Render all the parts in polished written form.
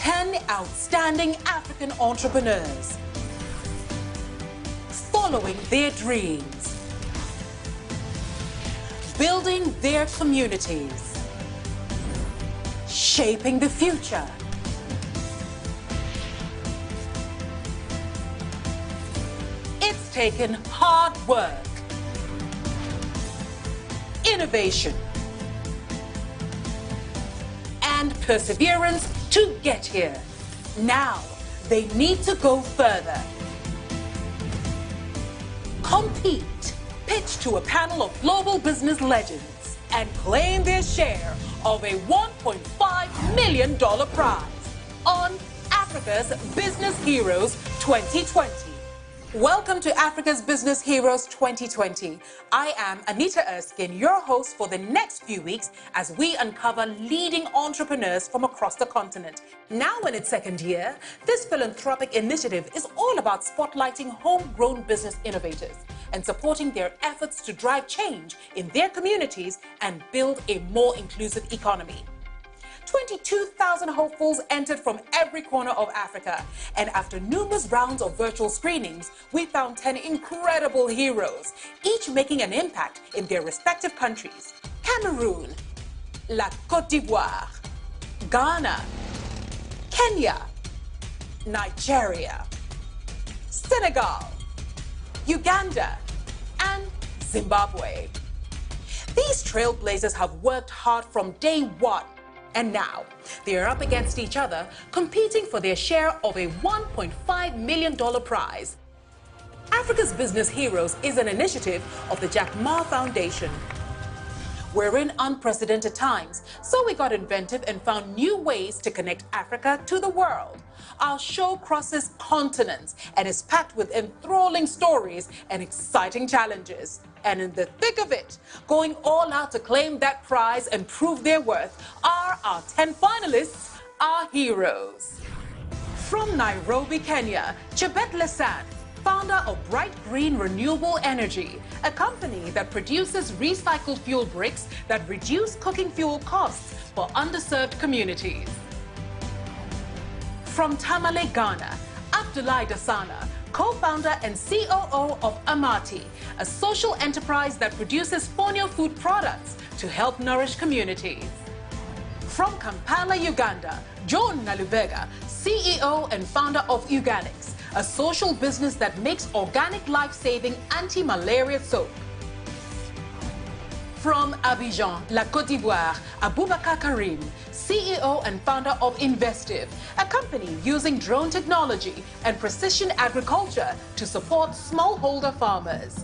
10 outstanding African entrepreneurs following their dreams, building their communities, shaping the future. It's taken hard work, innovation, and perseverance to get here. Now, they need to go further. Compete, pitch to a panel of global business legends, and claim their share of a $1.5 million prize on Africa's Business Heroes 2020. Welcome to Africa's Business Heroes 2020. I am Anita Erskine, your host for the next few weeks as we uncover leading entrepreneurs from across the continent. Now in its second year, this philanthropic initiative is all about spotlighting homegrown business innovators and supporting their efforts to drive change in their communities and build a more inclusive economy. 22,000 hopefuls entered from every corner of Africa, and after numerous rounds of virtual screenings, we found 10 incredible heroes, each making an impact in their respective countries: Cameroon, La Côte d'Ivoire, Ghana, Kenya, Nigeria, Senegal, Uganda, and Zimbabwe. These trailblazers have worked hard from day one, and now they are up against each other, competing for their share of a $1.5 million prize. Africa's Business Heroes is an initiative of the Jack Ma Foundation. We're in unprecedented times, so we got inventive and found new ways to connect Africa to the world. Our show crosses continents and is packed with enthralling stories and exciting challenges. And in the thick of it, going all out to claim that prize and prove their worth, are our 10 finalists, our heroes. From Nairobi, Kenya, Chebet Lesan, founder of Bright Green Renewable Energy, a company that produces recycled fuel bricks that reduce cooking fuel costs for underserved communities. From Tamale, Ghana, Abdoulaye Dassana, co-founder and COO of Amati, a social enterprise that produces fonio food products to help nourish communities. From Kampala, Uganda, John Nalubega, CEO and founder of Uganix, a social business that makes organic life-saving anti-malaria soap. From Abidjan, La Côte d'Ivoire, Aboubakar Karim, CEO and founder of Investive, a company using drone technology and precision agriculture to support smallholder farmers.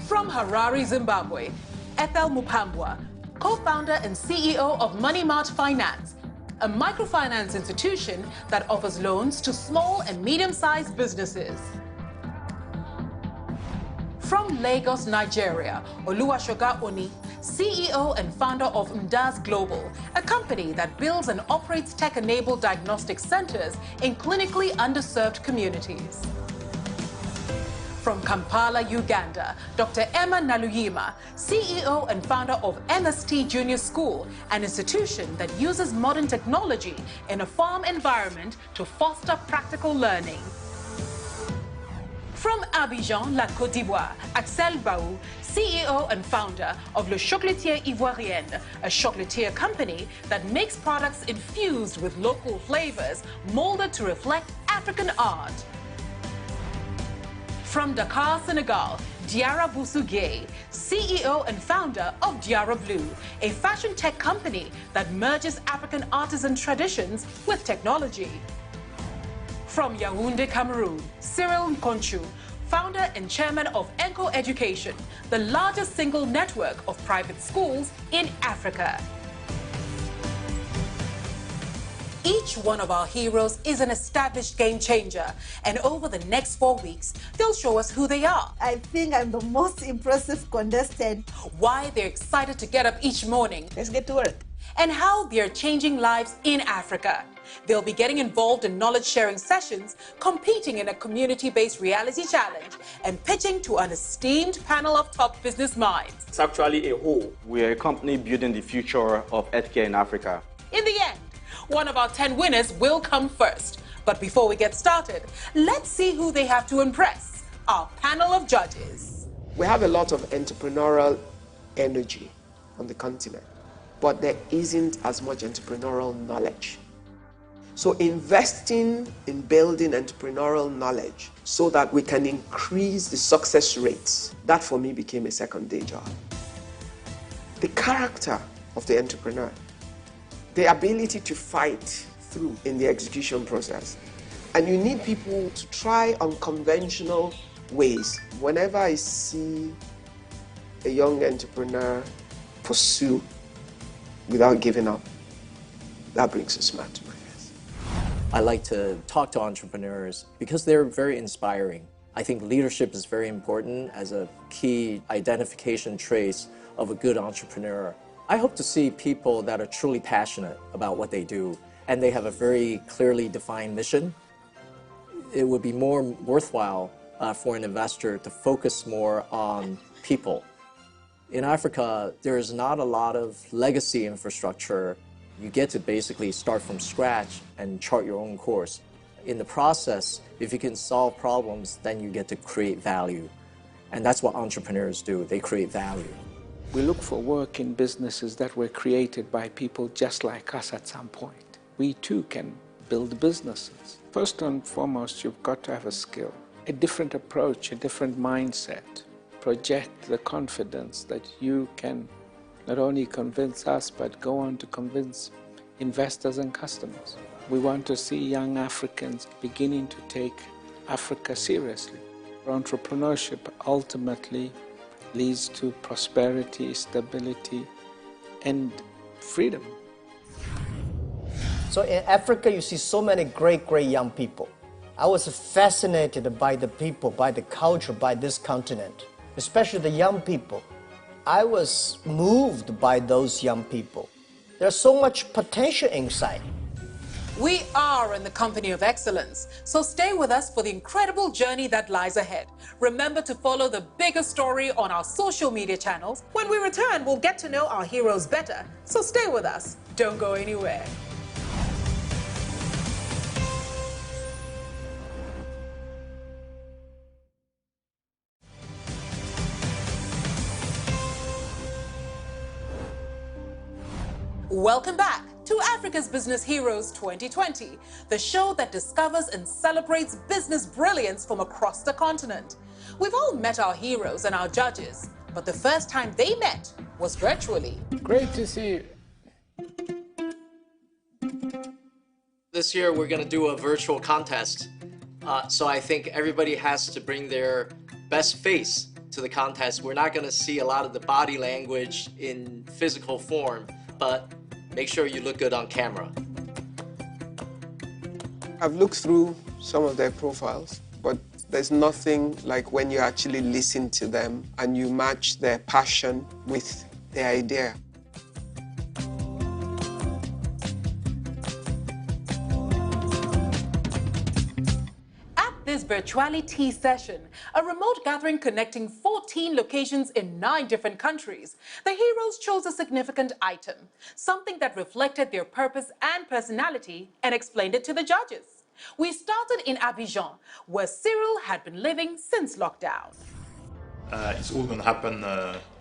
From Harare, Zimbabwe, Ethel Mupambwa, co-founder and CEO of Money Mart Finance, a microfinance institution that offers loans to small and medium-sized businesses. From Lagos, Nigeria, Oluwasegun Oni, CEO and founder of Mdaz Global, a company that builds and operates tech-enabled diagnostic centers in clinically underserved communities. From Kampala, Uganda, Dr. Emma Naluyima, CEO and founder of MST Junior School, an institution that uses modern technology in a farm environment to foster practical learning. From Abidjan, La Côte d'Ivoire, Axel Baou, CEO and founder of Le Chocolatier Ivoirienne, a chocolatier company that makes products infused with local flavors, molded to reflect African art. From Dakar, Senegal, Diarra Boussougué, CEO and founder of Diarra Blue, a fashion tech company that merges African artisan traditions with technology. From Yaoundé, Cameroon, Cyril Nkonchu, founder and chairman of Enco Education, the largest single network of private schools in Africa. Each one of our heroes is an established game changer, and over the next 4 weeks, they'll show us who they are. I think I'm the most impressive contestant. Why they're excited to get up each morning. Let's get to work. And how they're changing lives in Africa. They'll be getting involved in knowledge-sharing sessions, competing in a community-based reality challenge, and pitching to an esteemed panel of top business minds. It's actually a whole. We're a company building the future of healthcare in Africa. In the end, One of our 10 winners will come first. But before we get started, let's see who they have to impress. Our panel of judges. We have a lot of entrepreneurial energy on the continent, but there isn't as much entrepreneurial knowledge. So investing in building entrepreneurial knowledge so that we can increase the success rates, that for me became a second day job. The character of the entrepreneur, the ability to fight through in the execution process. And you need people to try unconventional ways. Whenever I see a young entrepreneur pursue without giving up, that brings a smile to my face. I like to talk to entrepreneurs because they're very inspiring. I think leadership is very important as a key identification trace of a good entrepreneur. I hope to see people that are truly passionate about what they do and they have a very clearly defined mission. It would be more worthwhile for an investor to focus more on people. In Africa, there is not a lot of legacy infrastructure. You get to basically start from scratch and chart your own course. In the process, if you can solve problems, then you get to create value. And that's what entrepreneurs do. They create value. We look for work in businesses that were created by people just like us at some point. We too can build businesses. First and foremost, you've got to have a skill, a different approach, a different mindset. Project the confidence that you can not only convince us, but go on to convince investors and customers. We want to see young Africans beginning to take Africa seriously. Entrepreneurship ultimately leads to prosperity, stability, and freedom. So in Africa, you see so many great young people. I was fascinated by the people, by the culture, by this continent, especially the young people. I was moved by those young people. There's so much potential inside. We are in the company of excellence, so stay with us for the incredible journey that lies ahead. Remember to follow the bigger story on our social media channels. When we return, we'll get to know our heroes better, so stay with us. Don't go anywhere. Welcome back to Africa's Business Heroes 2020, the show that discovers and celebrates business brilliance from across the continent. We've all met our heroes and our judges, but the first time they met was virtually. Great to see you. This year, we're going to do a virtual contest. So I think everybody has to bring their best face to the contest. We're not going to see a lot of the body language in physical form, but make sure you look good on camera. I've looked through some of their profiles, but there's nothing like when you actually listen to them and you match their passion with their idea. This virtuality session, a remote gathering connecting 14 locations in 9 different countries, the heroes chose a significant item, something that reflected their purpose and personality, and explained it to the judges. We started in Abidjan, where Cyril had been living since lockdown. It's all going to happen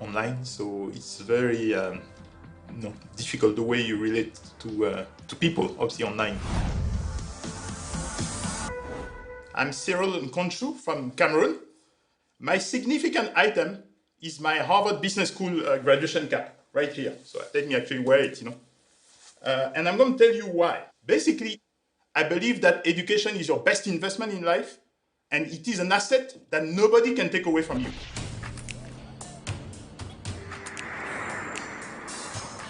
online, so it's very difficult the way you relate to people, obviously online. I'm Cyril Nkonchu from Cameroon. My significant item is my Harvard Business School graduation cap, right here. So let me actually wear it, and I'm going to tell you why. Basically, I believe that education is your best investment in life, and it is an asset that nobody can take away from you.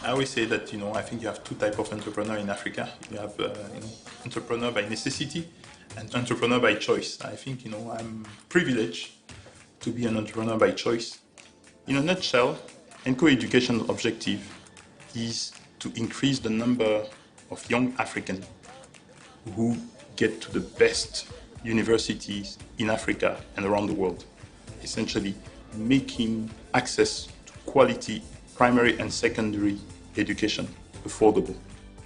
I always say that, I think you have 2 types of entrepreneur in Africa. You have, entrepreneur by necessity and entrepreneur by choice. I think, I'm privileged to be an entrepreneur by choice. In a nutshell, ENCO Education objective is to increase the number of young Africans who get to the best universities in Africa and around the world. Essentially, making access to quality primary and secondary education affordable.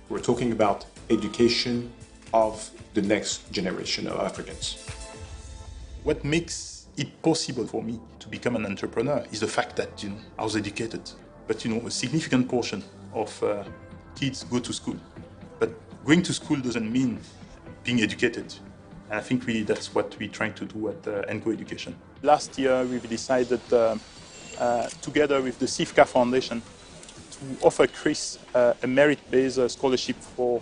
We're talking about education of the next generation of Africans. What makes it possible for me to become an entrepreneur is the fact that I was educated. But a significant portion of kids go to school. But going to school doesn't mean being educated. And I think really that's what we're trying to do at ENCO Education. Last year we've decided, together with the CIFCA Foundation, to offer Chris a merit-based scholarship for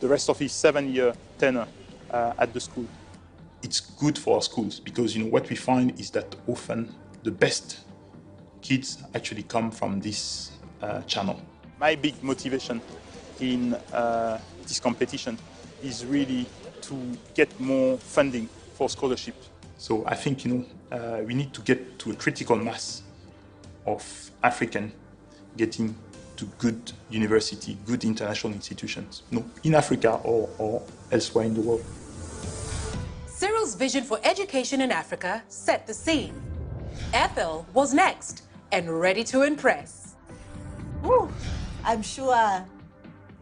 the rest of his 7-year tenure at the school. It's good for our schools because what we find is that often the best kids actually come from this channel. My big motivation in this competition is really to get more funding for scholarship. So I think we need to get to a critical mass of African getting to good university, good international institutions, in Africa or elsewhere in the world. Cyril's vision for education in Africa set the scene. Ethel was next and ready to impress. Ooh, I'm sure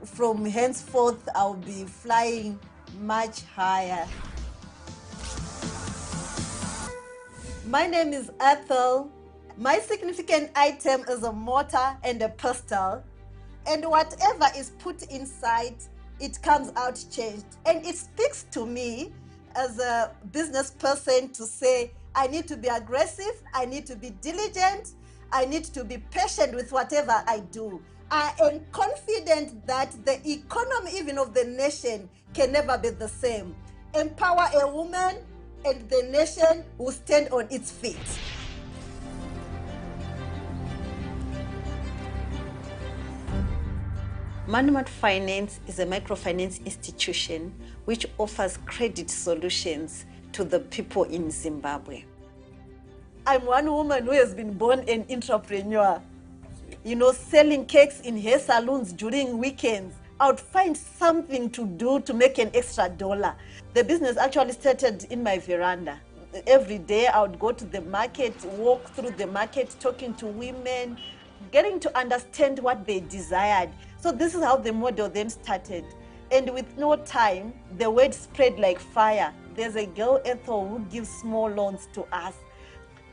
from henceforth I'll be flying much higher. My name is Ethel. My significant item is a mortar and a pestle, and whatever is put inside, it comes out changed. And it speaks to me as a business person to say, I need to be aggressive, I need to be diligent, I need to be patient with whatever I do. I am confident that the economy even of the nation can never be the same. Empower a woman and the nation will stand on its feet. Monument Finance is a microfinance institution which offers credit solutions to the people in Zimbabwe. I'm one woman who has been born an entrepreneur. Selling cakes in hair salons during weekends. I would find something to do to make an extra dollar. The business actually started in my veranda. Every day I would go to the market, walk through the market, talking to women, getting to understand what they desired. So this is how the model then started. And with no time, the word spread like fire. There's a girl, Ethel, who gives small loans to us.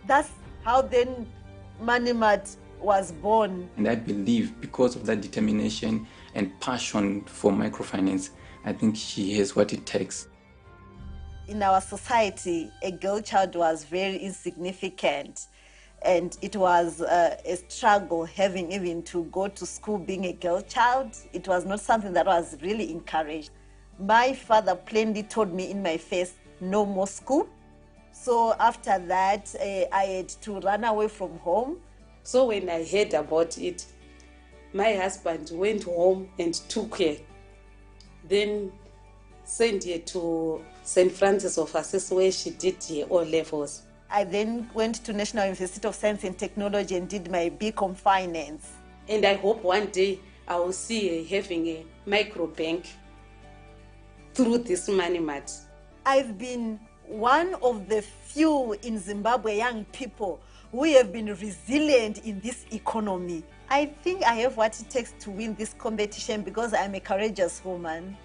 That's how then Manimart was born. And I believe because of that determination and passion for microfinance, I think she has what it takes. In our society, a girl child was very insignificant. And it was a struggle having even to go to school being a girl child. It was not something that was really encouraged. My father plainly told me in my face, no more school. So after that, I had to run away from home. So when I heard about it, my husband went home and took her. Then sent her to St. Francis of Assisi where she did her O-levels. I then went to National University of Science and Technology and did my BCom Finance. And I hope one day I will see her having a microbank through this money mat. I've been one of the few in Zimbabwe young people who have been resilient in this economy. I think I have what it takes to win this competition because I'm a courageous woman.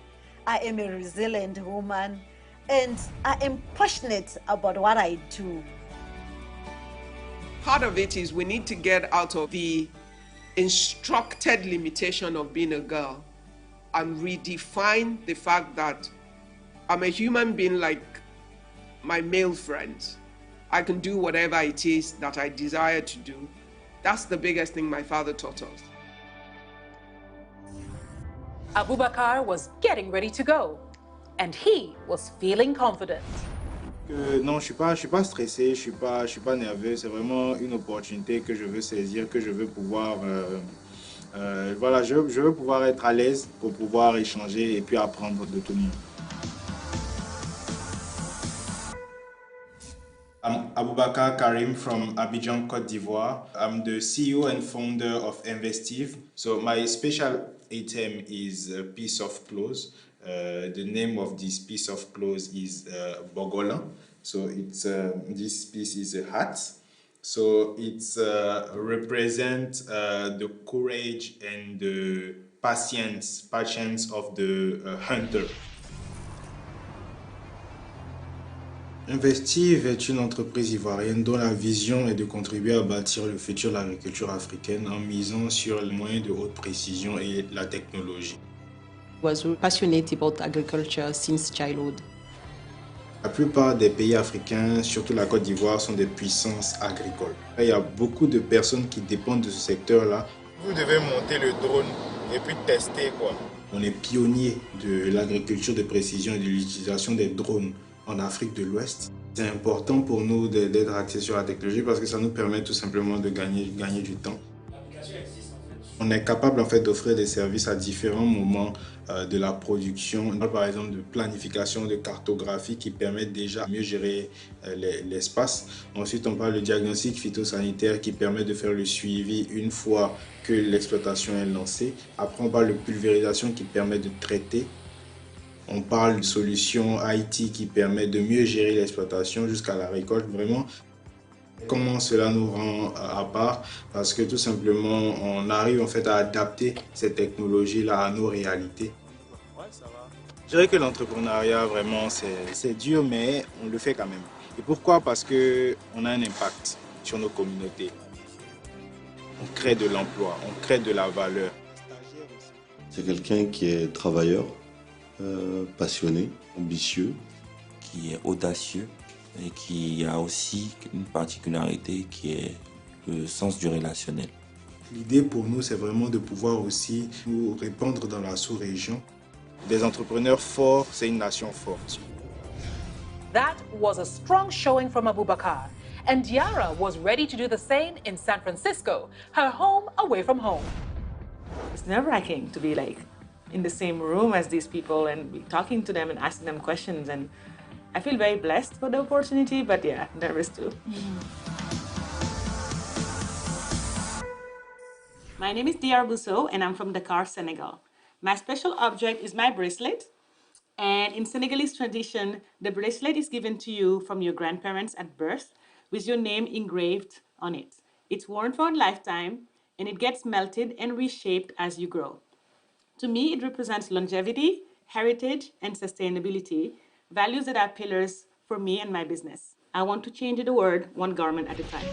I am a resilient woman. And I am passionate about what I do. Part of it is we need to get out of the instructed limitation of being a girl and redefine the fact that I'm a human being like my male friends. I can do whatever it is that I desire to do. That's the biggest thing my father taught us. Abubakar was getting ready to go, and he was feeling confident. Non, je suis pas stressé, je suis pas nerveux. C'est vraiment une opportunité que je veux saisir, que je veux pouvoir, voilà, je veux pouvoir être à l'aise pour pouvoir échanger et puis apprendre de tout le monde. I'm Abubakar Karim from Abidjan, Côte d'Ivoire. I'm the CEO and founder of Investive. So my special item is a piece of clothes. The name of this piece of clothes is Bogolan. So it's this piece is a hat. So it represents the courage and the patience of the hunter. Investive est une entreprise ivoirienne dont la vision est de contribuer à bâtir le futur de l'agriculture africaine en misant sur les moyens de haute précision et la technologie. I was passionate about agriculture since childhood. La plupart des pays africains, surtout la Côte d'Ivoire, sont des puissances agricoles. Il y a beaucoup de personnes qui dépendent de ce secteur-là. Vous devez monter le drone et puis tester, quoi. On est pionnier de l'agriculture de précision et de l'utilisation des drones en Afrique de l'Ouest. C'est important pour nous d'être axés sur la technologie parce que ça nous permet tout simplement de gagner du temps. On est capable en fait d'offrir des services à différents moments de la production. On parle par exemple de planification, de cartographie qui permettent déjà de mieux gérer l'espace. Ensuite, on parle de diagnostic phytosanitaire qui permet de faire le suivi une fois que l'exploitation est lancée. Après, on parle de pulvérisation qui permet de traiter. On parle de solutions IT qui permettent de mieux gérer l'exploitation jusqu'à la récolte. Vraiment, comment cela nous rend à part? Parce que tout simplement, on arrive en fait à adapter ces technologies-là à nos réalités. Je dirais que l'entrepreneuriat, vraiment, c'est dur, mais on le fait quand même. Et pourquoi? Parce qu'on a un impact sur nos communautés. On crée de l'emploi, on crée de la valeur. C'est quelqu'un qui est travailleur, passionné, ambitieux, qui est audacieux et qui a aussi une particularité qui est le sens du relationnel. L'idée pour nous, c'est vraiment de pouvoir aussi nous répandre dans la sous-région. Des entrepreneurs forts, c'est une nation forte. That was a strong showing from Abubakar, and Diarra was ready to do the same in San Francisco, her home away from home. It's nerve-wracking to be like in the same room as these people and be talking to them and asking them questions, and I feel very blessed for the opportunity, but yeah, nervous too. My name is Diarra Bousso and I'm from Dakar, Senegal. My special object is my bracelet, and in Senegalese tradition, the bracelet is given to you from your grandparents at birth with your name engraved on it. It's worn for a lifetime and it gets melted and reshaped as you grow. To me, it represents longevity, heritage, and sustainability, values that are pillars for me and my business. I want to change the world one garment at a time.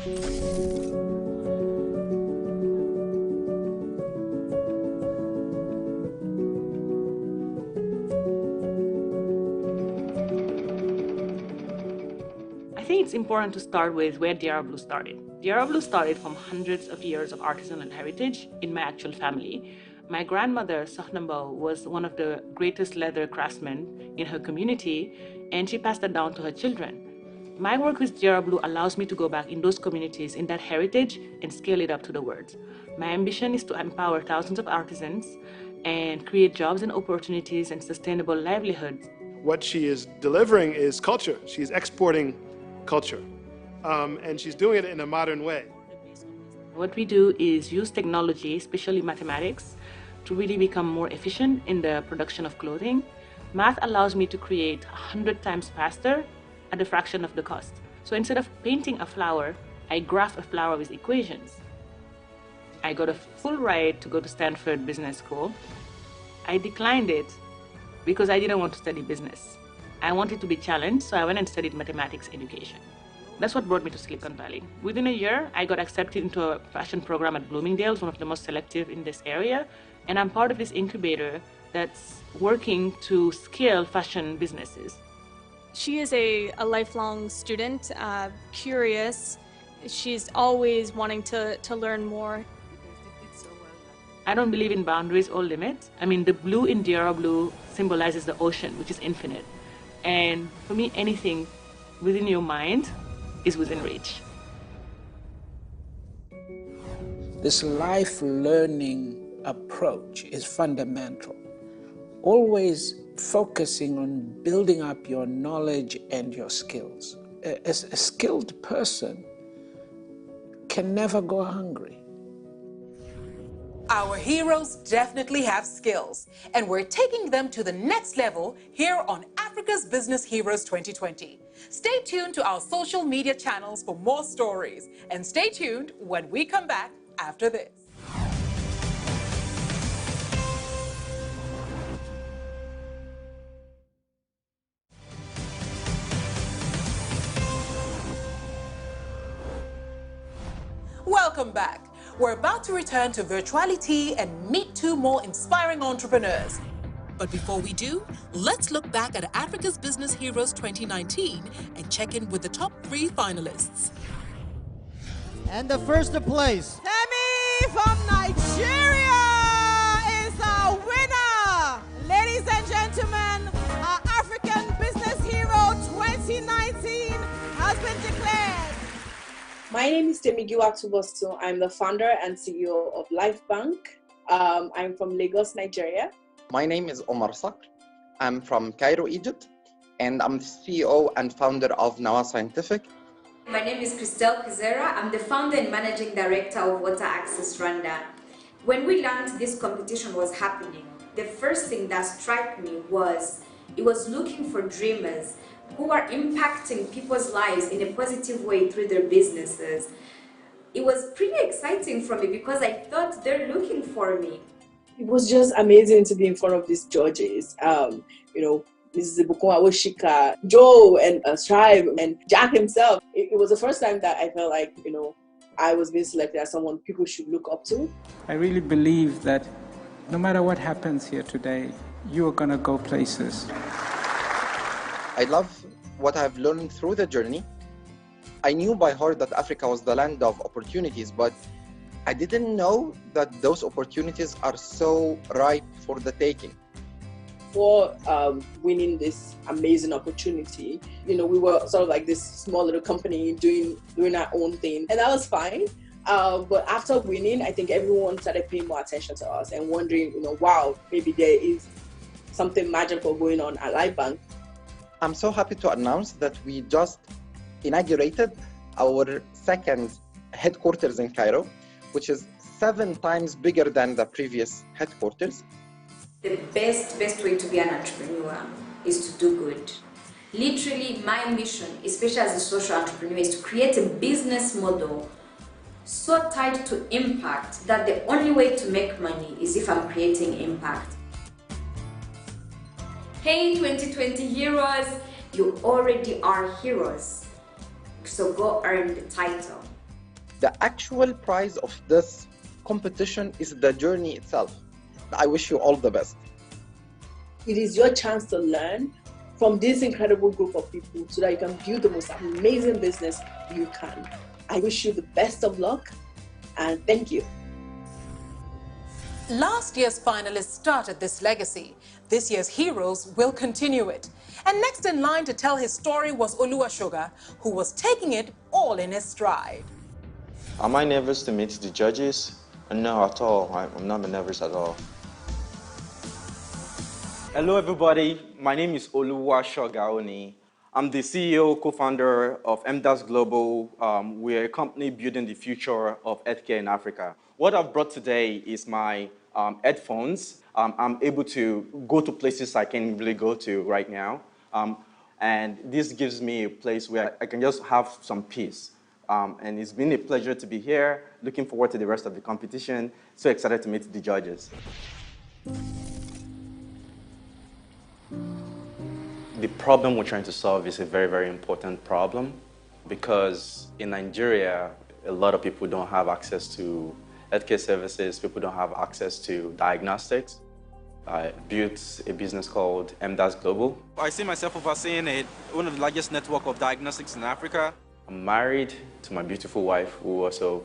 I think it's important to start with where Diarra Blue started. Diarra Blue started from hundreds of years of artisanal heritage in my actual family. My grandmother, Sohnambo, was one of the greatest leather craftsmen in her community, and she passed that down to her children. My work with Diarra Blue allows me to go back in those communities, in that heritage, and scale it up to the world. My ambition is to empower thousands of artisans and create jobs and opportunities and sustainable livelihoods. What she is delivering is culture. She's exporting culture, and she's doing it in a modern way. What we do is use technology, especially mathematics, to really become more efficient in the production of clothing. Math allows me to create 100 times faster at a fraction of the cost. So instead of painting a flower, I graph a flower with equations. I got a full ride to go to Stanford Business School. I declined it because I didn't want to study business. I wanted to be challenged, so I went and studied mathematics education. That's what brought me to Silicon Valley. Within a year, I got accepted into a fashion program at Bloomingdale's, one of the most selective in this area. And I'm part of this incubator that's working to scale fashion businesses. She is a lifelong student, curious. She's always wanting to learn more. I don't believe in boundaries or limits. I mean, the blue in Diarra Blue symbolizes the ocean, which is infinite. And for me, anything within your mind is within reach. This life learning approach is fundamental. Always focusing on building up your knowledge and your skills. A skilled person can never go hungry. Our heroes definitely have skills, and we're taking them to the next level here on Africa's Business Heroes 2020. Stay tuned to our social media channels for more stories, and stay tuned when we come back after this. Welcome back. We're about to return to virtuality and meet two more inspiring entrepreneurs. But before we do, let's look back at Africa's Business Heroes 2019 and check in with the top 3 finalists. And the first place, Femi from Nigeria is our winner. Ladies and gentlemen, our African Business Hero 2019 has been declared. My name is Temigiwa Tubostu. I'm the founder and CEO of Life Bank. I'm from Lagos, Nigeria. My name is Omar Sakr. I'm from Cairo, Egypt, and I'm the CEO and founder of Nawa Scientific. My name is Christelle Kizera. I'm the founder and managing director of Water Access Rwanda. When we learned this competition was happening, the first thing that struck me was it was looking for dreamers who are impacting people's lives in a positive way through their businesses. It was pretty exciting for me because I thought they're looking for me. It was just amazing to be in front of these judges. Mrs. Ibukun Awoshika, Joe and Strive and Jack himself. It was the first time that I felt like, I was being selected as someone people should look up to. I really believe that no matter what happens here today, you are going to go places. I love what I've learned through the journey. I knew by heart that Africa was the land of opportunities, but I didn't know that those opportunities are so ripe for the taking. For winning this amazing opportunity, we were sort of like this small little company doing our own thing, and that was fine. But after winning, I think everyone started paying more attention to us and wondering, wow, maybe there is something magical going on at Life Bank. I'm so happy to announce that we just inaugurated our second headquarters in Cairo, which is 7 times bigger than the previous headquarters. The best way to be an entrepreneur is to do good. Literally, my mission, especially as a social entrepreneur, is to create a business model so tied to impact that the only way to make money is if I'm creating impact. Hey 2020 heroes, you already are heroes, so go earn the title. The actual prize of this competition is the journey itself. I wish you all the best. It is your chance to learn from this incredible group of people so that you can build the most amazing business you can. I wish you the best of luck and thank you. Last year's finalists started this legacy. This year's heroes will continue it. And next in line to tell his story was Oluwashoga, who was taking it all in his stride. Am I nervous to meet the judges? No, at all. I'm not nervous at all. Hello, everybody. My name is Oluwashoga. I'm the CEO, co-founder of MDAS Global. We're a company building the future of healthcare in Africa. What I've brought today is my headphones. I'm able to go to places I can't really go to right now. And this gives me a place where I can just have some peace. And it's been a pleasure to be here. Looking forward to the rest of the competition. So excited to meet the judges. The problem we're trying to solve is a very, very important problem because in Nigeria, a lot of people don't have access to healthcare services. People don't have access to diagnostics. I built a business called MDAS Global. I see myself overseeing one of the largest networks of diagnostics in Africa. I'm married to my beautiful wife, who also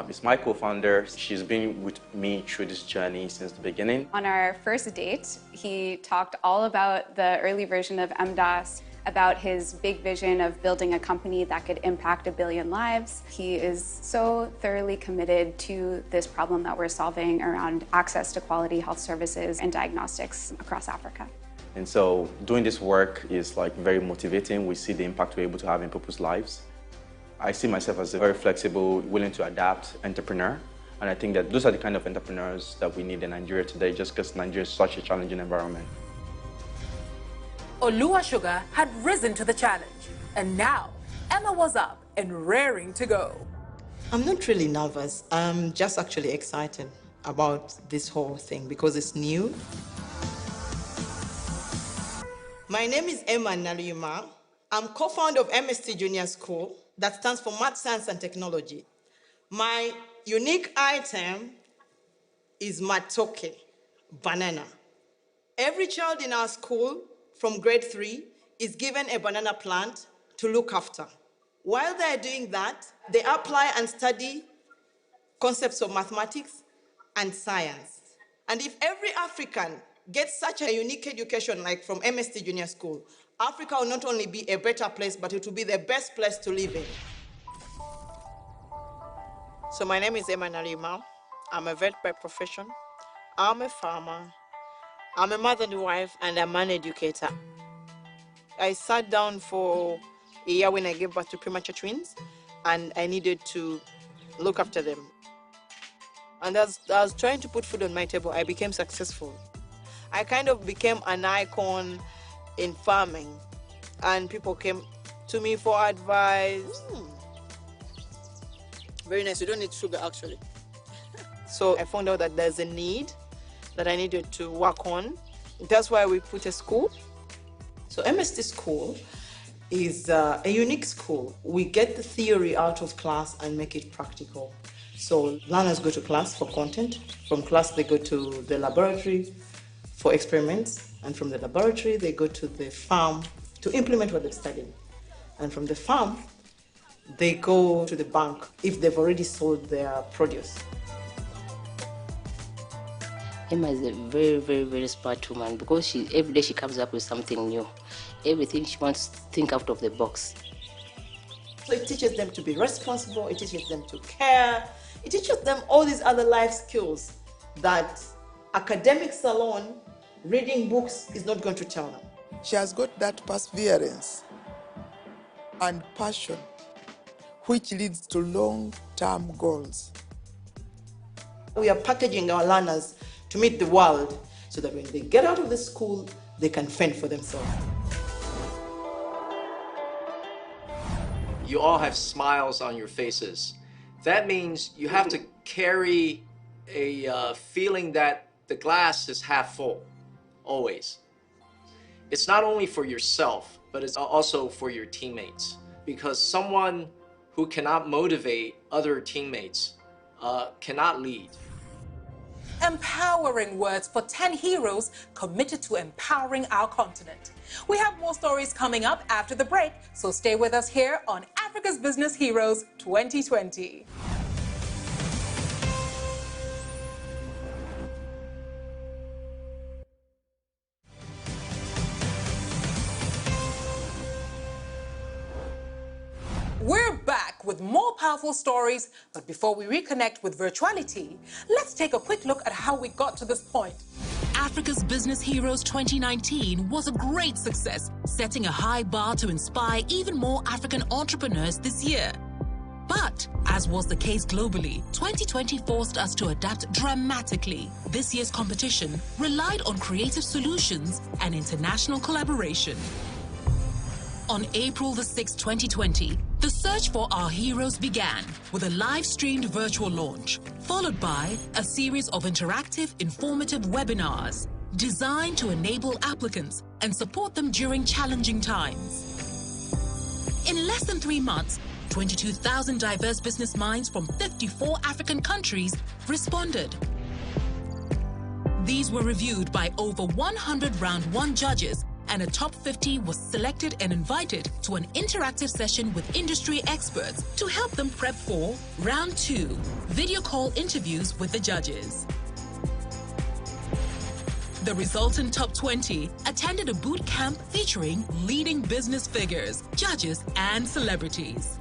is my co-founder. She's been with me through this journey since the beginning. On our first date, he talked all about the early version of MDAS, about his big vision of building a company that could impact 1 billion lives. He is so thoroughly committed to this problem that we're solving around access to quality health services and diagnostics across Africa. And so doing this work is like very motivating. We see the impact we're able to have in people's lives. I see myself as a very flexible, willing to adapt entrepreneur. And I think that those are the kind of entrepreneurs that we need in Nigeria today, just because Nigeria is such a challenging environment. Oluwashoga had risen to the challenge, and now Emma was up and raring to go. I'm not really nervous. I'm just actually excited about this whole thing because it's new. My name is Emma Naluyuma. I'm co-founder of MST Junior School, that stands for Math, Science and Technology. My unique item is matoke, banana. Every child in our school from grade 3 is given a banana plant to look after. While they're doing that, they apply and study concepts of mathematics and science. And if every African gets such a unique education like from MST Junior School, Africa will not only be a better place, but it will be the best place to live in. So my name is Emma Nalima. I'm a vet by profession. I'm a farmer. I'm a mother and wife, and I'm an educator. I sat down for a year when I gave birth to premature twins, and I needed to look after them. And as I was trying to put food on my table, I became successful. I kind of became an icon in farming, and people came to me for advice. Very nice, you don't need sugar actually. So I found out that there's a need that I needed to work on. That's why we put a school. So MST School is a unique school. We get the theory out of class and make it practical. So learners go to class for content. From class, they go to the laboratory for experiments. And from the laboratory, they go to the farm to implement what they've studied. And from the farm, they go to the bank if they've already sold their produce. Emma is a very, very, very smart woman because every day she comes up with something new. Everything she wants to think out of the box. So it teaches them to be responsible, it teaches them to care, it teaches them all these other life skills that academics alone, reading books is not going to tell them. She has got that perseverance and passion which leads to long-term goals. We are packaging our learners to meet the world so that when they get out of the school, they can fend for themselves. You all have smiles on your faces. That means you have to carry a feeling that the glass is half full, always. It's not only for yourself, but it's also for your teammates. Because someone who cannot motivate other teammates cannot lead. Empowering words for 10 heroes committed to empowering our continent. We have more stories coming up after the break, so stay with us here on Africa's Business Heroes 2020. We're back with more powerful stories, but before we reconnect with virtuality, let's take a quick look at how we got to this point. Africa's Business Heroes 2019 was a great success, setting a high bar to inspire even more African entrepreneurs this year. But, as was the case globally, 2020 forced us to adapt dramatically. This year's competition relied on creative solutions and international collaboration. On April the 6th, 2020, the search for our heroes began with a live-streamed virtual launch, followed by a series of interactive, informative webinars designed to enable applicants and support them during challenging times. In less than 3 months, 22,000 diverse business minds from 54 African countries responded. These were reviewed by over 100 round 1 judges, and a top 50 was selected and invited to an interactive session with industry experts to help them prep for round 2, video call interviews with the judges. The resultant top 20 attended a boot camp featuring leading business figures, judges, and celebrities.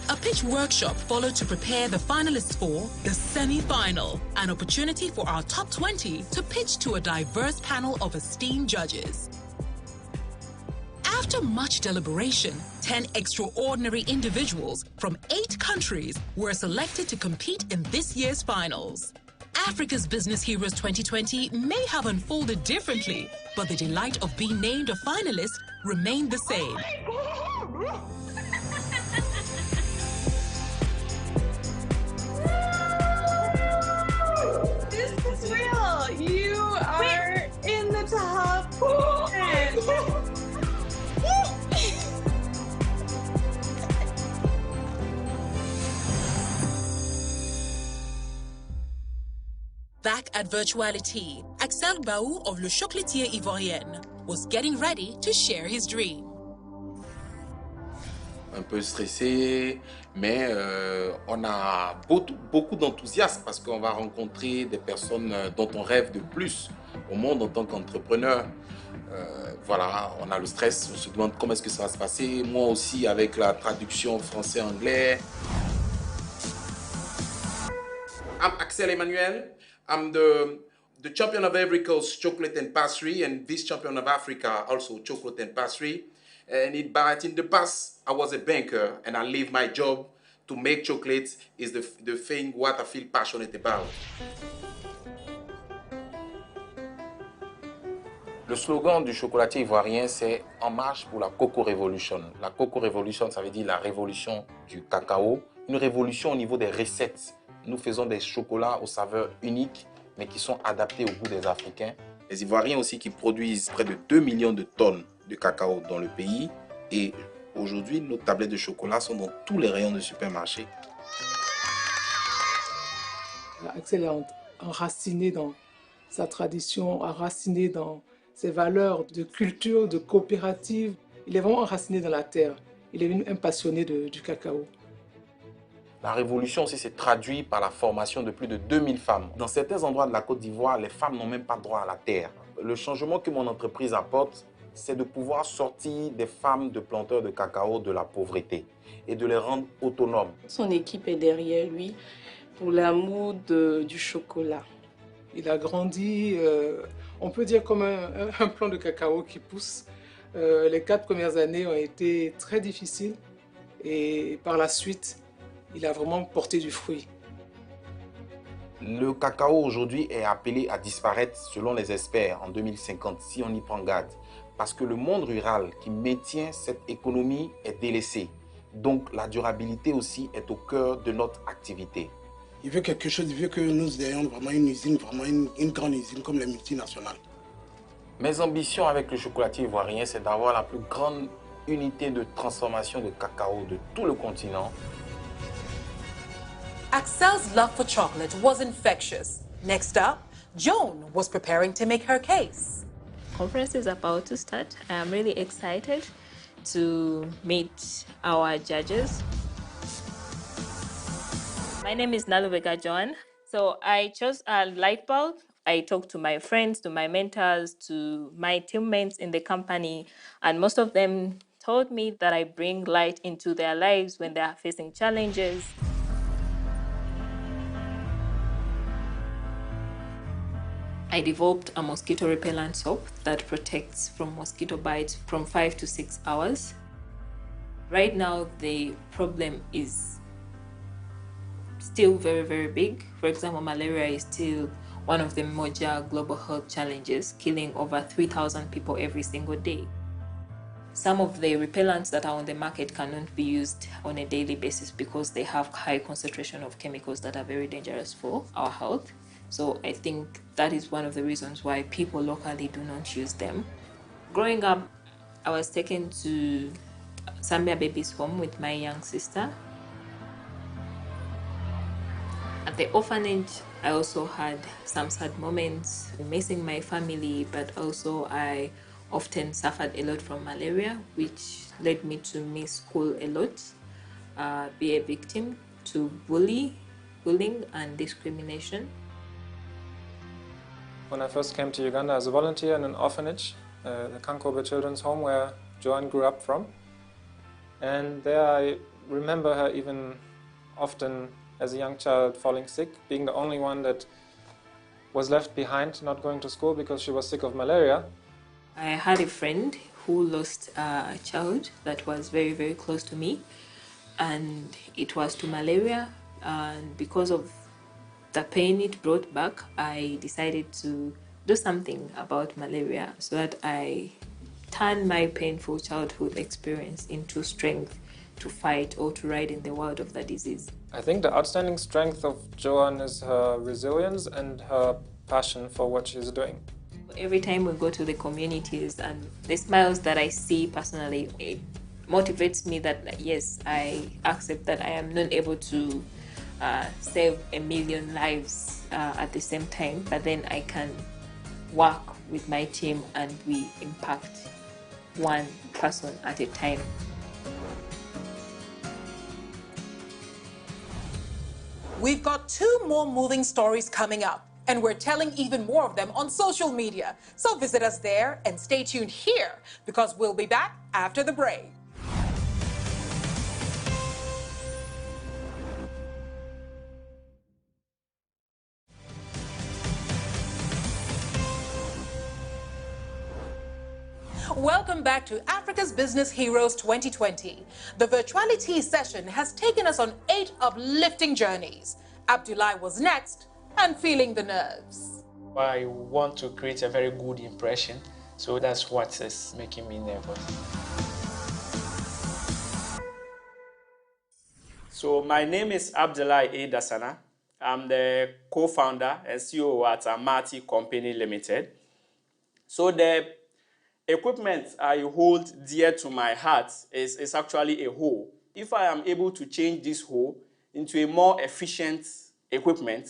A pitch workshop followed to prepare the finalists for the semi-final, an opportunity for our top 20 to pitch to a diverse panel of esteemed judges. After much deliberation, 10 extraordinary individuals from 8 countries were selected to compete in this year's finals. Africa's Business Heroes 2020 may have unfolded differently, but the delight of being named a finalist remained the same. This is real. You are in the top 10. Back at Virtuality, Axel Baou of Le Chocolatier Ivoirien was getting ready to share his dream. Un peu stressé, mais on a beaucoup d'enthousiasme parce qu'on va rencontrer des personnes dont on rêve de plus au monde en tant qu'entrepreneur. Voilà, on a le stress, on se demande comment est-ce que ça va se passer. Moi aussi avec la traduction français-anglais. I'm Axel Emmanuel. I'm the champion of Ivory Coast chocolate and pastry and vice champion of Africa also chocolate and pastry. But in the past, I was a banker and I leave my job to make chocolate is the thing what I feel passionate about. Le slogan du chocolatier ivoirien, c'est « En marche pour la Coco Revolution ». La Coco Revolution, ça veut dire la révolution du cacao, une révolution au niveau des recettes. Nous faisons des chocolats aux saveurs uniques, mais qui sont adaptés au goût des Africains. Les Ivoiriens aussi qui produisent près de 2 millions de tonnes de cacao dans le pays. Et aujourd'hui, nos tablettes de chocolat sont dans tous les rayons de supermarché. Axel est enraciné dans sa tradition, enraciné dans ses valeurs de culture, de coopérative. Il est vraiment enraciné dans la terre. Il est un passionné du cacao. La révolution aussi s'est traduite par la formation de plus de 2000 femmes. Dans certains endroits de la Côte d'Ivoire, les femmes n'ont même pas droit à la terre. Le changement que mon entreprise apporte, c'est de pouvoir sortir des femmes de planteurs de cacao de la pauvreté et de les rendre autonomes. Son équipe est derrière lui pour l'amour du chocolat. Il a grandi, on peut dire comme un plant de cacao qui pousse. Les 4 premières années ont été très difficiles et par la suite, il a vraiment porté du fruit. Le cacao aujourd'hui est appelé à disparaître selon les experts en 2050 si on y prend garde. Parce que le monde rural qui maintient cette économie est délaissé. Donc la durabilité aussi est au cœur de notre activité. Il veut quelque chose, il veut que nous ayons vraiment une usine, vraiment une grande usine comme les multinationales. Mes ambitions avec le chocolatier ivoirien, c'est d'avoir la plus grande unité de transformation de cacao de tout le continent. Axel's love for chocolate was infectious. Next up, Joan was preparing to make her case. Conference is about to start. I am really excited to meet our judges. My name is Naluvega Joan. So I chose a light bulb. I talked to my friends, to my mentors, to my teammates in the company, and most of them told me that I bring light into their lives when they are facing challenges. I developed a mosquito repellent soap that protects from mosquito bites from 5 to 6 hours. Right now, the problem is still very, very big. For example, malaria is still one of the major global health challenges, killing over 3,000 people every single day. Some of the repellents that are on the market cannot be used on a daily basis because they have high concentration of chemicals that are very dangerous for our health. So I think that is one of the reasons why people locally do not use them. Growing up, I was taken to Zambia Babies Home with my young sister. At the orphanage, I also had some sad moments, missing my family, but also I often suffered a lot from malaria, which led me to miss school a lot, be a victim to bullying and discrimination. When I first came to Uganda as a volunteer in an orphanage, the Kankobe Children's Home, where Joan grew up from. And there I remember her even often as a young child falling sick, being the only one that was left behind, not going to school because she was sick of malaria. I had a friend who lost a child that was very, very close to me, and it was to malaria, and because of the pain it brought back, I decided to do something about malaria so that I turn my painful childhood experience into strength to fight or to ride in the world of the disease. I think the outstanding strength of Joan is her resilience and her passion for what she's doing. Every time we go to the communities and the smiles that I see personally, it motivates me that yes, I accept that I am not able to save 1 million lives at the same time, but then I can work with my team and we impact one person at a time. We've got 2 more moving stories coming up, and we're telling even more of them on social media. So visit us there and stay tuned here, because we'll be back after the break. Welcome back to Africa's Business Heroes 2020. The virtuality session has taken us on 8 uplifting journeys. Abdullah was next and feeling the nerves. I want to create a very good impression, so that's what is making me nervous. So my name is Abdullah Dasana. I'm the co-founder and CEO at Amati Company Limited. So the equipment I hold dear to my heart is actually a hoe. If I am able to change this hoe into a more efficient equipment,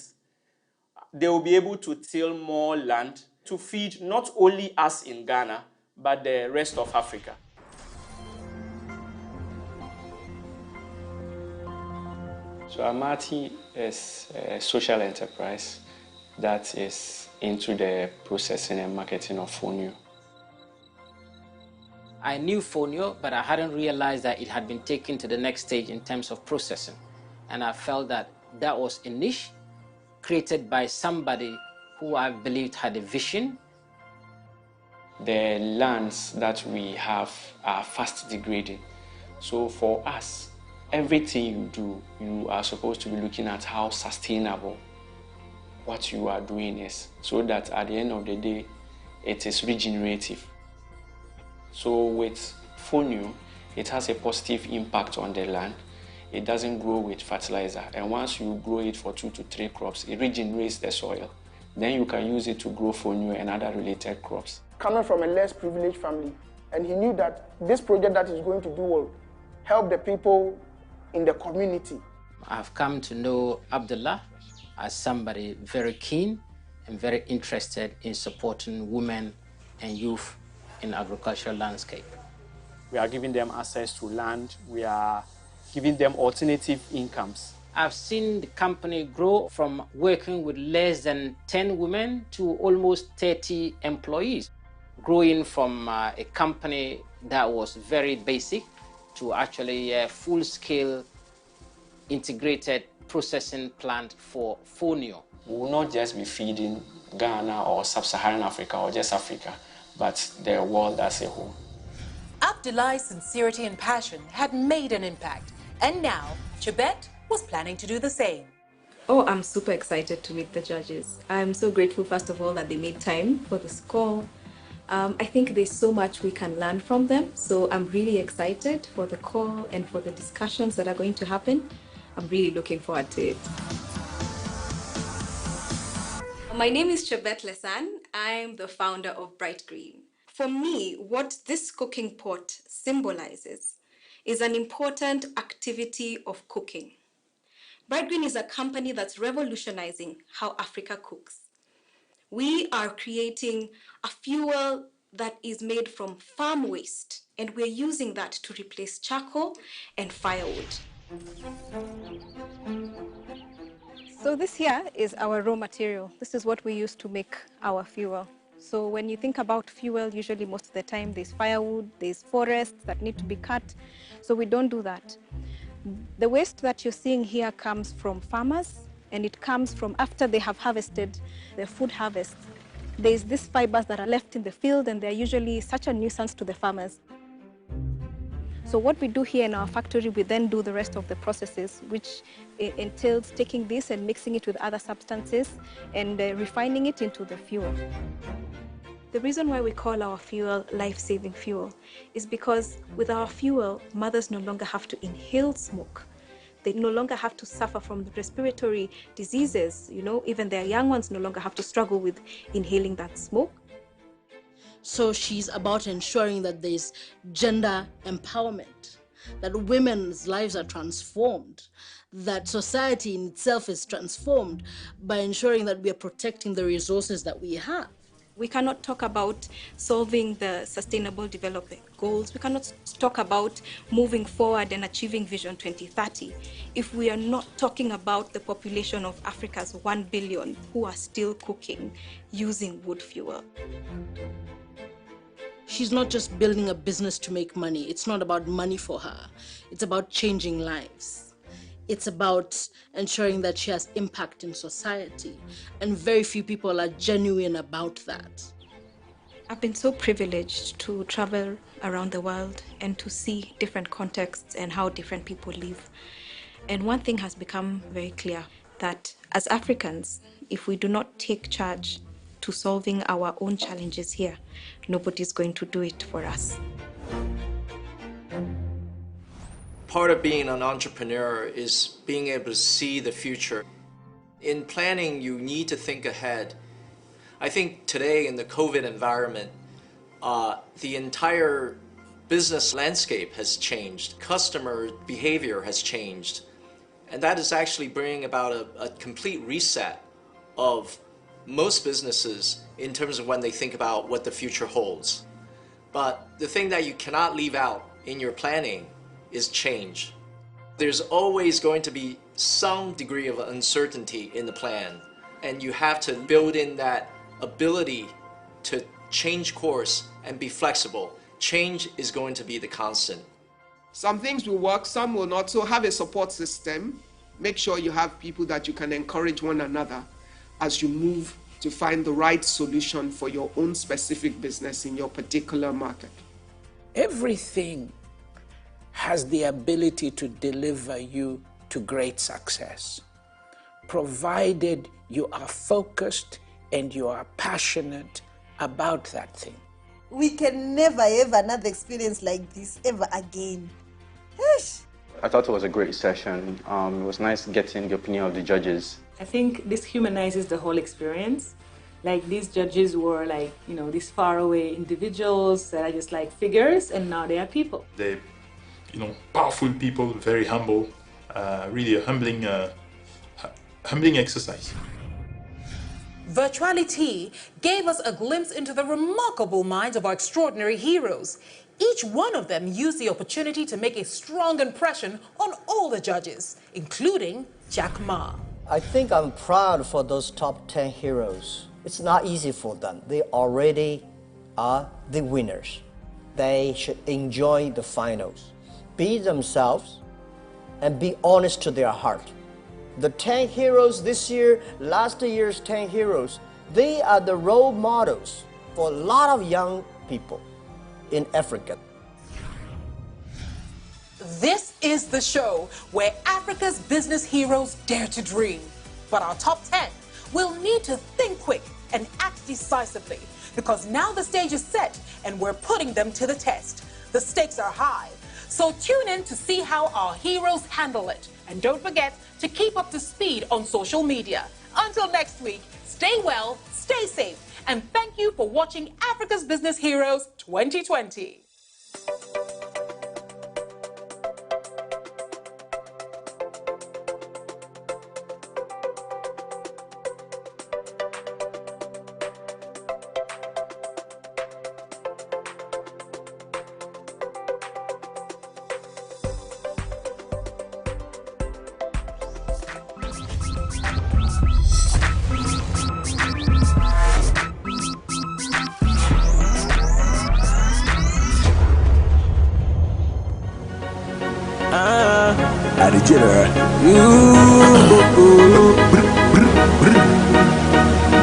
they will be able to till more land to feed not only us in Ghana, but the rest of Africa. So Amati is a social enterprise that is into the processing and marketing of fonio. I knew fonio, but I hadn't realized that it had been taken to the next stage in terms of processing. And I felt that that was a niche created by somebody who I believed had a vision. The lands that we have are fast degrading. So for us, everything you do, you are supposed to be looking at how sustainable what you are doing is, so that at the end of the day, it is regenerative. So with fonio, it has a positive impact on the land. It doesn't grow with fertilizer, and once you grow it for 2 to 3 crops, it regenerates the soil. Then you can use it to grow fonio and other related crops. Coming from a less privileged family, and he knew that this project that he's going to do will help the people in the community. I've come to know Abdullah as somebody very keen and very interested in supporting women and youth in agricultural landscape. We are giving them access to land. We are giving them alternative incomes. I've seen the company grow from working with less than 10 women to almost 30 employees, growing from a company that was very basic to actually a full-scale integrated processing plant for fonio. We will not just be feeding Ghana or Sub-Saharan Africa or just Africa, but the world as a whole. Abdullah's sincerity and passion had made an impact, and now Chebet was planning to do the same. Oh, I'm super excited to meet the judges. I'm so grateful, first of all, that they made time for this call. I think there's so much we can learn from them, so I'm really excited for the call and for the discussions that are going to happen. I'm really looking forward to it. My name is Chebet Lesan. I'm the founder of Bright Green. For me, what this cooking pot symbolizes is an important activity of cooking. Bright Green is a company that's revolutionizing how Africa cooks. We are creating a fuel that is made from farm waste, and we're using that to replace charcoal and firewood. So this here is our raw material. This is what we use to make our fuel. So when you think about fuel, usually most of the time there's firewood, there's forests that need to be cut. So we don't do that. The waste that you're seeing here comes from farmers, and it comes from after they have harvested their food harvest. There's these fibers that are left in the field, and they're usually such a nuisance to the farmers. So what we do here in our factory, we then do the rest of the processes, which entails taking this and mixing it with other substances and refining it into the fuel. The reason why we call our fuel life-saving fuel is because with our fuel, mothers no longer have to inhale smoke. They no longer have to suffer from the respiratory diseases. You know, even their young ones no longer have to struggle with inhaling that smoke. So she's about ensuring that there's gender empowerment. that women's lives are transformed, that society in itself is transformed by ensuring that we are protecting the resources that we have. We cannot talk about solving the sustainable development goals. We cannot talk about moving forward and achieving Vision 2030 if we are not talking about the population of Africa's 1 billion who are still cooking using wood fuel. She's not just building a business to make money. It's not about money for her. It's about changing lives. It's about ensuring that she has impact in society. And very few people are genuine about that. I've been so privileged to travel around the world and to see different contexts and how different people live. And one thing has become very clear, that as Africans, if we do not take charge to solving our own challenges here, nobody's going to do it for us. Part of being an entrepreneur is being able to see the future. In planning, you need to think ahead. I think today in the COVID environment, the entire business landscape has changed. Customer behavior has changed. And that is actually bringing about a complete reset of most businesses in terms of when they think about what the future holds. But the thing that you cannot leave out in your planning is change. There's always going to be some degree of uncertainty in the plan, and you have to build in that ability to change course and be flexible. Change is going to be the constant. Some things will work, some will not, so have a support system. Make sure you have people that you can encourage one another as you move to find the right solution for your own specific business in your particular market. Everything has the ability to deliver you to great success, provided you are focused and you are passionate about that thing. We can never have another experience like this ever again. Yeesh. I thought it was a great session. It was nice getting the opinion of the judges. I think this humanizes the whole experience. Like, these judges were like, these faraway individuals that are just like figures, and now they are people. They're, powerful people, very humble, really a humbling exercise. Virtuality gave us a glimpse into the remarkable minds of our extraordinary heroes. Each one of them used the opportunity to make a strong impression on all the judges, including Jack Ma. I think I'm proud for those top 10 heroes. It's not easy for them. They already are the winners. They should enjoy the finals, be themselves, and be honest to their heart. The 10 heroes this year, last year's 10 heroes, they are the role models for a lot of young people in Africa. This is the show where Africa's business heroes dare to dream. But our top 10 will need to think quick and act decisively, because now the stage is set and we're putting them to the test. The stakes are high, so tune in to see how our heroes handle it. And don't forget to keep up to speed on social media. Until next week, stay well, stay safe, and thank you for watching Africa's Business Heroes 2020.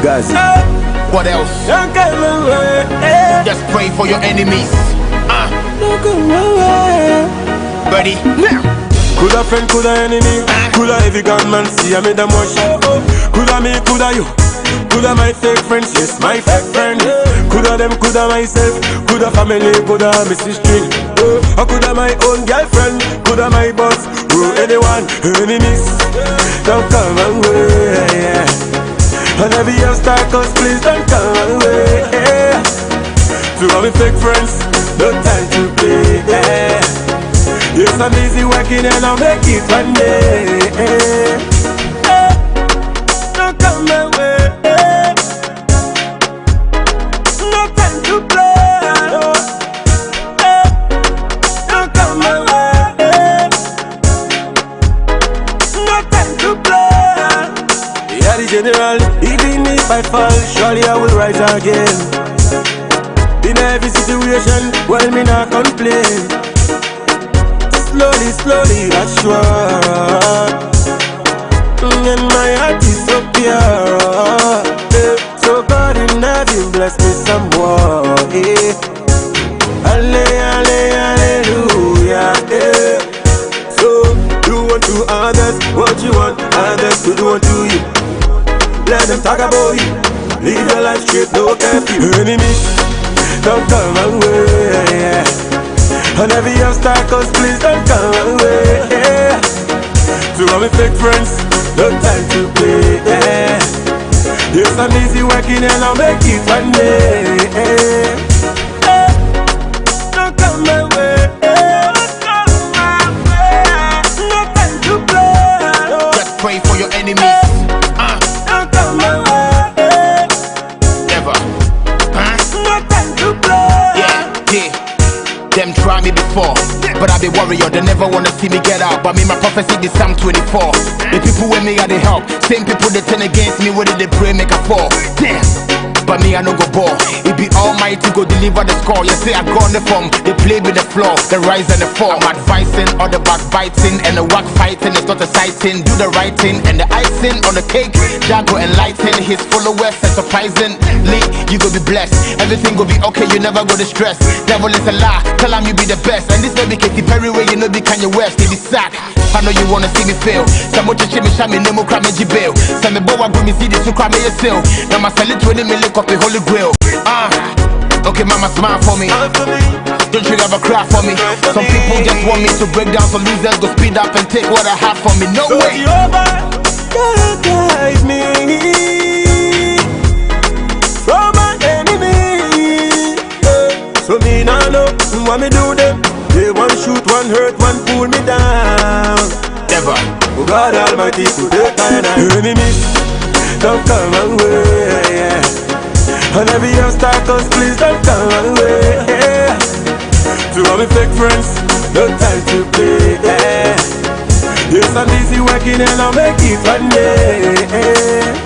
Gazi. What else? Just pray for your enemies. Buddy. Coulda friend, coulda enemy, coulda heavy gunman, see I made them wash. Coulda me, coulda you, coulda my fake friends, yes my fake friend. Coulda them, coulda myself, coulda family, coulda Mrs. String. I coulda my own girlfriend, coulda my boss, anyone, enemies, don't come away. And every obstacle, please don't come away. To all my fake friends, no time to play. Yes, I'm busy working and I'll make it one day. Don't come my way. No time to play. Don't come my way. No time to play. Yeah, the general, even if I fall, surely I will rise again. In every situation, well, me not complain. Slowly, slowly, that's sure. And my heart is so pure. So God in heaven bless me some more. Hallelujah. So do unto others what you want others to do unto you. Let them talk about you. Live your life straight, no curfew. Enemies, don't come my way. And every obstacle, please don't come away. To all my fake friends, no time to play. Yes, I'm busy working and I'll make it one day. Don't come my way. No time to play. Just pray for your enemies. Don't come my way. Never. No time to play. Yeah. Them try me before, but I be warrior. They never wanna see me get out. But me, my prophecy be Psalm 24. The people with me are the help. Same people that turn against me, what did they pray make a fall? Damn. But me, I no go ball. It be Almighty go deliver the score. You say I got the form, they play with the floor, the rise and the fall. I'm advising all the backbiting and the work fighting. It's not exciting. Do the right thing and the icing on the cake. Jago enlighten his followers and surprisingly you go be blessed. Everything go be okay. You never go to stress. Devil is a lie. Tell him you be the best. And this baby Katy Perry way you know be Kanye West. They be sack. I know you wanna see me fail. Some more chimi shami nemo crame jibail. Some me bow go me see this to crame yourself. Now my sell it 20 million copy holy grail. Okay, mama, smile for me. Don't you ever cry for me. Some people just want me to break down. Some losers go speed up and take what I have from me. No way. God guide me from my enemy. So me now know what me do them. They one shoot, one hurt, one pull me down. Never. Oh God Almighty, put the kind of enemies don't come my way. And every obstacle, please don't come my way. To all my fake friends, no time to play. Yes, I'm busy working and I'll make it one day.